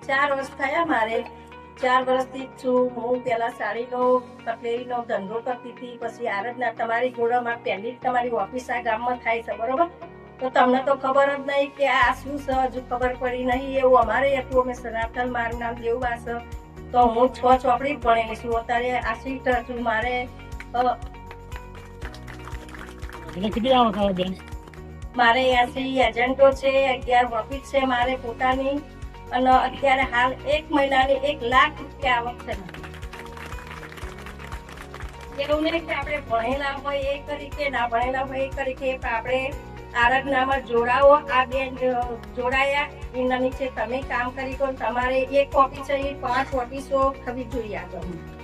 4 વર્ષ થયા મારે 4 વર્ષથી છું હું પેલા સાડીનો કટલેરીનો ધંધો કરતી હતી પછી આરતના તમારી જોડે માં પહેલી તમારી ઓફિસ આ ગામમાં થાય છે બરોબર તો તમને તો ખબર જ નહીં કે આ શું છે હજુ ખબર પડી નહીં એવું અમારે હતું અમે સનાતન મારું નામ દેવબા છે તો હું 6 ચોપડી જ ભણેલી છું અત્યારે આશિક છું મારે મારે 80 એજન્ટો છે 11 ઓફિસ છે મારે પોતાની અને અત્યારે હાલ 1 મહિનાની 1 લાખ રૂપિયા આવક છે એવું નહીં કે આપણે ભણેલા હોય એ કરી કે ના ભણેલા હોય એ કરી કે આપણે આરાધનામાં જોડાવો આ બેન જોડાયા એના નીચે તમે કામ કરી તો તમારે એક ઓફિસ 5 ઓફિસો ખવી જોઈએ આગળ